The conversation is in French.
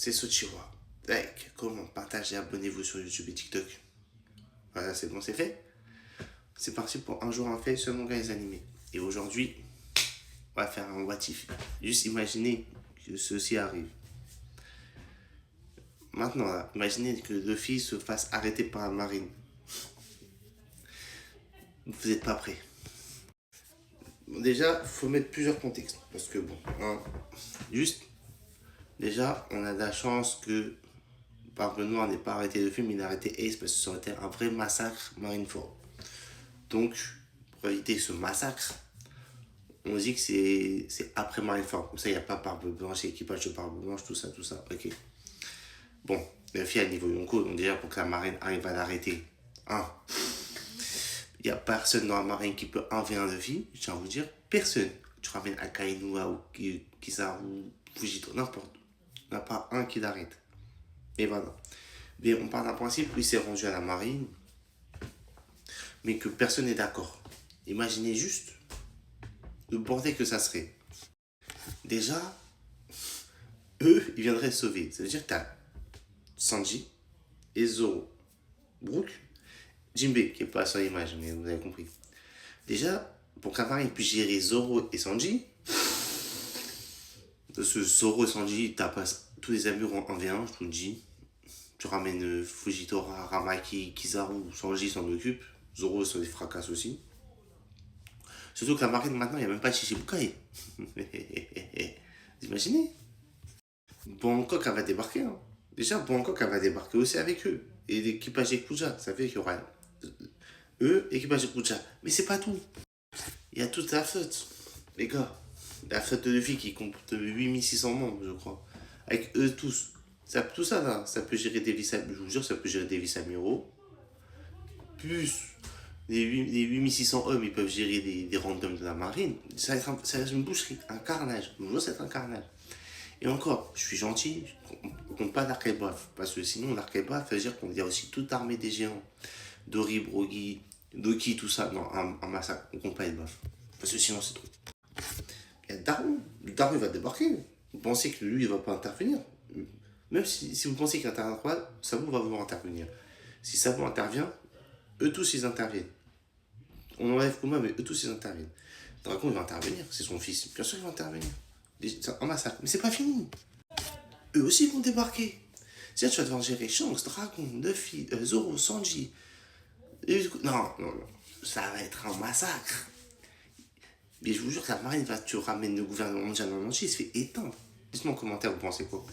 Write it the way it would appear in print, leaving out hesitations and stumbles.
c'est Sochiwa. Like, comment partagez, abonnez-vous sur YouTube et TikTok. Voilà, c'est bon, c'est fait. C'est parti pour un jour un fait sur mon gars les animés. Et aujourd'hui, on va faire un what if. Juste imaginez que ceci arrive. Maintenant, là, imaginez que Luffy se fasse arrêter par la marine. Vous n'êtes pas prêts. Bon, déjà, il faut mettre plusieurs contextes. Parce que bon, hein, juste, déjà, on a de la chance que Barbe Noire n'ait pas arrêté Luffy, mais il a arrêté Ace parce que ça aurait été un vrai massacre Marineford. Donc, pour éviter ce massacre, on dit que c'est après Marineford. Comme ça, il n'y a pas Barbe Blanche, équipage de Barbe Blanche, tout ça, ok. Bon, Luffy à niveau Yonko, donc déjà pour que la marine arrive à l'arrêter, hein, il n'y a personne dans la marine qui peut 1v1 Luffy, je tiens à vous dire, personne. Tu ramènes Akainu ou Kizaru, Fujito, n'importe. Il n'y en a pas un qui l'arrête. Et voilà. Mais on part d'un principe, lui s'est rendu à la marine, mais que personne n'est d'accord. Imaginez juste le bordel que ça serait. Déjà, eux, ils viendraient sauver. Ça veut dire que tu as Sanji et Zoro, Brook, Jinbei, qui n'est pas sur l'image, mais vous avez compris. Déjà, pour qu'un marine puisse gérer Zoro et Sanji, parce que Zoro et Sanji, ils tapent tous les amours en 1v1, je vous le dis. Tu ramènes Fujitora, Ramaki, Kizaru, Sanji s'en occupe. Zoro se les fracasse aussi. Surtout que la marine maintenant, il n'y a même pas de Shichibukai. Vous imaginez? Bangkok, elle va débarquer. Hein. Déjà, Bangkok, elle va débarquer aussi avec eux. Et l'équipage Ekuja, ça fait qu'il y aura eux, équipage Ekuja. Mais c'est pas tout. Il y a toute la flotte, les gars. La flotte de Luffy qui compte 8600 membres, je crois. Avec eux tous. Tout ça, là, ça peut gérer des je vous jure, ça peut gérer des Visamiro. Plus les 8600 hommes, ils peuvent gérer des randoms de la marine. Ça va être une boucherie, un carnage. Je vous jure, ça va être un carnage. Et encore, je suis gentil, on compte pas l'Arkebaf. Parce que sinon, l'Arkebaf, ça veut dire qu'on y a aussi toute l'armée des géants. Dori, Brogy, Doki, tout ça. Non, un massacre. On compte pas les buffs. Parce que sinon, c'est trop. Il y a Daru. Daru va débarquer. Vous pensez que lui, il va pas intervenir. Même si vous pensez qu'il n'interviendra pas, Sabo va vouloir intervenir. Si Sabo intervient, eux tous ils interviennent. On enlève Kuma, mais eux tous ils interviennent. Dragon il va intervenir, c'est son fils. Bien sûr il va intervenir. C'est un massacre. Mais c'est pas fini. Eux aussi vont débarquer. C'est-à-dire tu vas devoir gérer Shanks, Dragon, Luffy, Zoro, Sanji. Non. Ça va être un massacre. Mais je vous jure que la marine va te ramener le gouvernement mondial en entier, il se fait éteindre. Dites-moi en commentaire, vous pensez quoi?